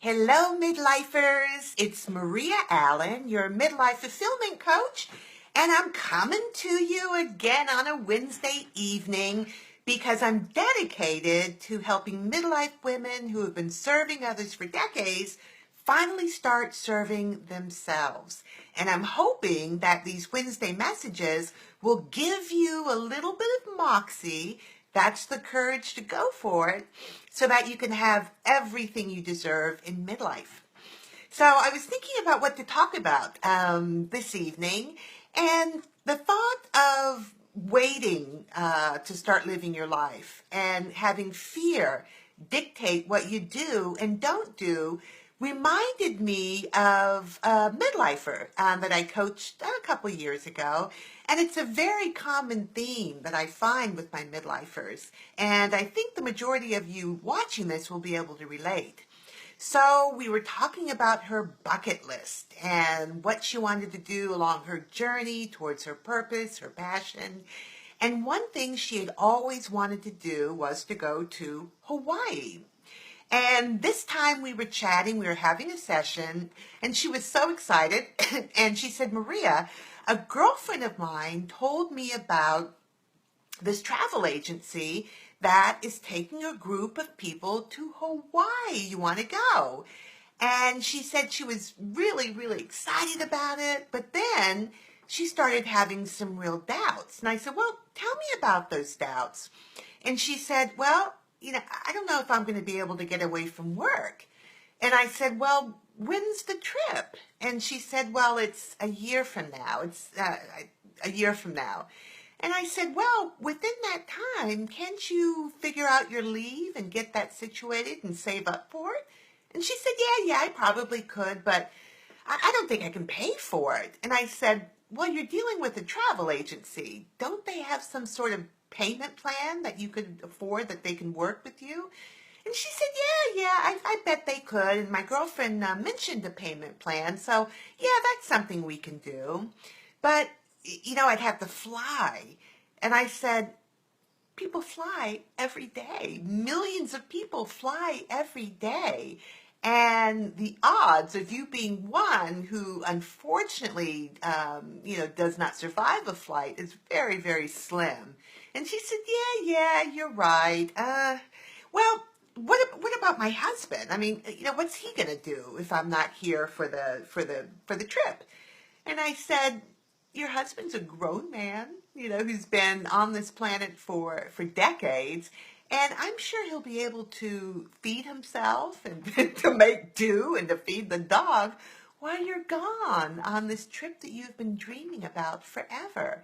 Hello, midlifers. It's Maria Allyn, your midlife fulfillment coach, and I'm coming to you again on a Wednesday evening because I'm dedicated to helping midlife women who have been serving others for decades finally start serving themselves. And I'm hoping that these Wednesday messages will give you a little bit of moxie. That's the courage to go for it so that you can have everything you deserve in midlife. So I was thinking about what to talk about this evening, and the thought of waiting to start living your life and having fear dictate what you do and don't do reminded me of a midlifer that I coached a couple years ago. And it's a very common theme that I find with my midlifers. And I think the majority of you watching this will be able to relate. So we were talking about her bucket list and what she wanted to do along her journey towards her purpose, her passion. And one thing she had always wanted to do was to go to Hawaii. And this time we were chatting, we were having a session, and she was so excited. And she said, Maria, a girlfriend of mine told me about this travel agency that is taking a group of people to Hawaii. You want to go? And she said she was really, really excited about it. But then she started having some real doubts. And I said, well, tell me about those doubts. And she said, well, I don't know if I'm going to be able to get away from work. And I said, well, when's the trip? And she said, well, it's a year from now. It's a year from now. And I said, well, within that time, can't you figure out your leave and get that situated and save up for it? And she said, yeah, I probably could, but I don't think I can pay for it. And I said, well, you're dealing with a travel agency. Don't they have some sort of payment plan that you could afford, that they can work with you? And she said, yeah, I bet they could. And my girlfriend mentioned a payment plan. So, yeah, that's something we can do. But, I'd have to fly. And I said, people fly every day. Millions of people fly every day. And the odds of you being one who unfortunately, does not survive a flight is very, very slim. And she said, yeah, you're right. Well, what about my husband? I mean, what's he going to do if I'm not here for the trip? And I said, your husband's a grown man, who's been on this planet for decades. And I'm sure he'll be able to feed himself and to make do and to feed the dog while you're gone on this trip that you've been dreaming about forever.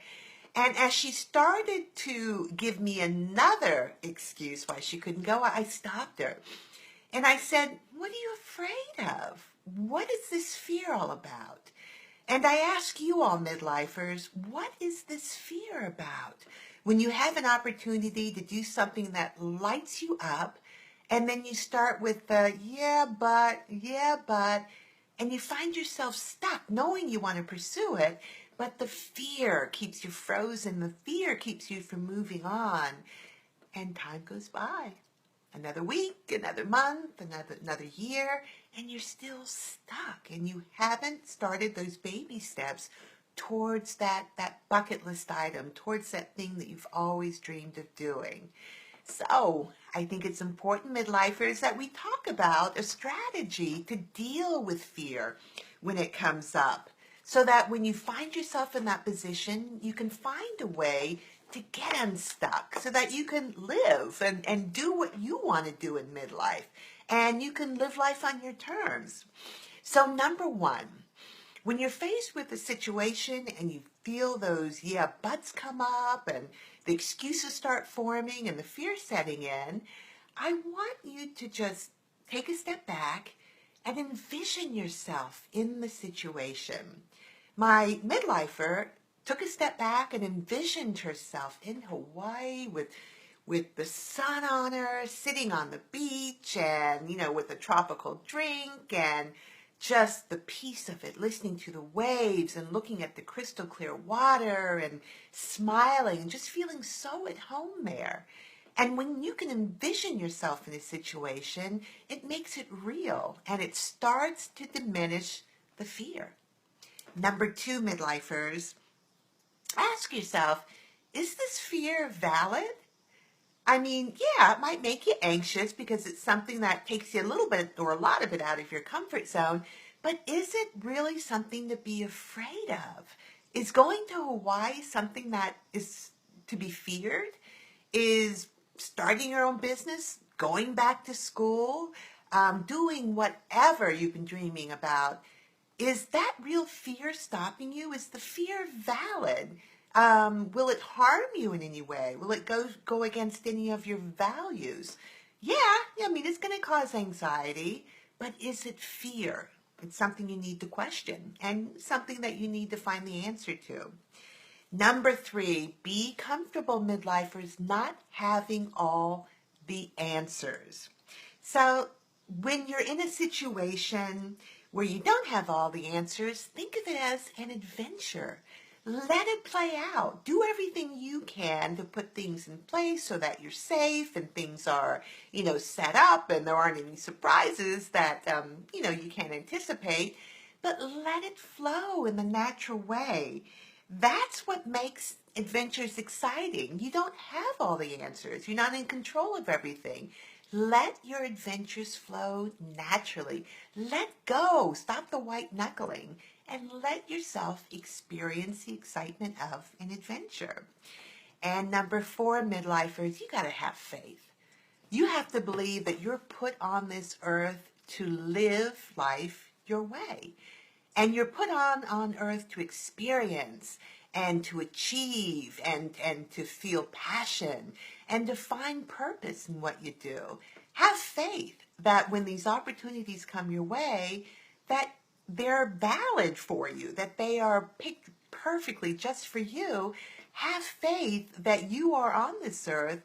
And as she started to give me another excuse why she couldn't go, I stopped her. And I said, what are you afraid of? What is this fear all about? And I ask you all midlifers, what is this fear about? When you have an opportunity to do something that lights you up, and then you start with the yeah, but, and you find yourself stuck knowing you want to pursue it, but the fear keeps you frozen. The fear keeps you from moving on. And time goes by. Another week, another month, another year, and you're still stuck. And you haven't started those baby steps towards that bucket list item, towards that thing that you've always dreamed of doing. So I think it's important, midlifers, that we talk about a strategy to deal with fear when it comes up, so that when you find yourself in that position, you can find a way to get unstuck so that you can live and do what you want to do in midlife, and you can live life on your terms. So number one, when you're faced with a situation and you feel those yeah buts come up and the excuses start forming and the fear setting in, I want you to just take a step back and envision yourself in the situation. My midlifer took a step back and envisioned herself in Hawaii with the sun on her, sitting on the beach and, with a tropical drink and just the peace of it, listening to the waves and looking at the crystal clear water and smiling and just feeling so at home there. And when you can envision yourself in a situation, it makes it real and it starts to diminish the fear. Number two, midlifers, ask yourself, is this fear valid? I mean, yeah, it might make you anxious because it's something that takes you a little bit or a lot of it out of your comfort zone, but is it really something to be afraid of? Is going to Hawaii something that is to be feared? Is starting your own business, going back to school, doing whatever you've been dreaming about? Is that real fear stopping you? Is the fear valid? Will it harm you in any way? Will it go against any of your values? Yeah, I mean, it's going to cause anxiety, but is it fear? It's something you need to question and something that you need to find the answer to. Number three, be comfortable, midlifers, not having all the answers. So when you're in a situation where you don't have all the answers, think of it as an adventure. Let it play out. Do everything you can to put things in place so that you're safe and things are, set up and there aren't any surprises that, you can't anticipate. But let it flow in the natural way. That's what makes adventures exciting. You don't have all the answers. You're not in control of everything. Let your adventures flow naturally. Let go. Stop the white knuckling and let yourself experience the excitement of an adventure. And number four, midlifers, you got to have faith. You have to believe that you're put on this earth to live life your way. And you're put on earth to experience and to achieve and to feel passion and to find purpose in what you do. Have faith that when these opportunities come your way, that they're valid for you, that they are picked perfectly just for you. Have faith that you are on this earth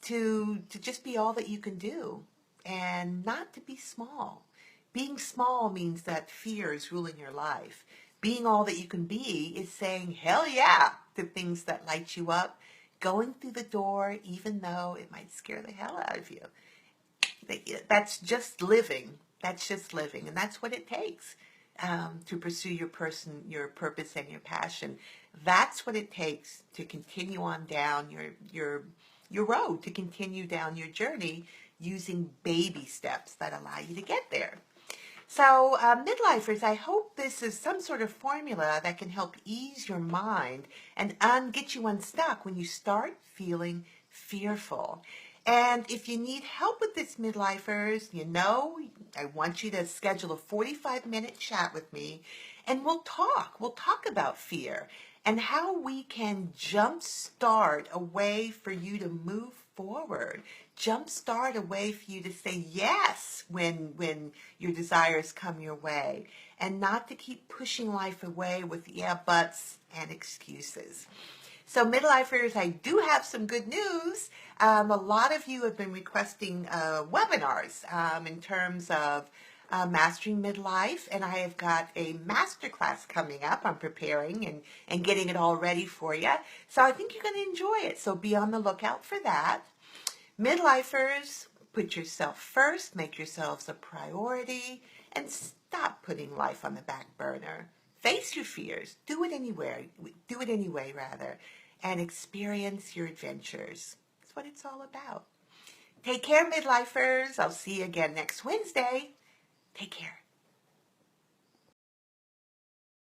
to just be all that you can do and not to be small. Being small means that fear is ruling your life. Being all that you can be is saying hell yeah to things that light you up, going through the door even though it might scare the hell out of you. That's just living. That's just living, and that's what it takes to pursue your purpose and your passion. That's what it takes to continue on down your road, to continue down your journey using baby steps that allow you to get there. So, midlifers, I hope this is some sort of formula that can help ease your mind and get you unstuck when you start feeling fearful. And if you need help with this, midlifers, I want you to schedule a 45-minute chat with me, and we'll talk. We'll talk about fear and how we can jumpstart a way for you to move forward. Jumpstart a way for you to say yes when your desires come your way, and not to keep pushing life away with yeah, buts and excuses. So midlifers, I do have some good news. A lot of you have been requesting webinars in terms of Mastering Midlife, and I have got a masterclass coming up. I'm preparing and getting it all ready for you. So I think you're going to enjoy it. So be on the lookout for that. Midlifers, put yourself first, make yourselves a priority, and stop putting life on the back burner. Face your fears. Do it anyway, and experience your adventures. That's what it's all about. Take care, midlifers. I'll see you again next Wednesday. Take care.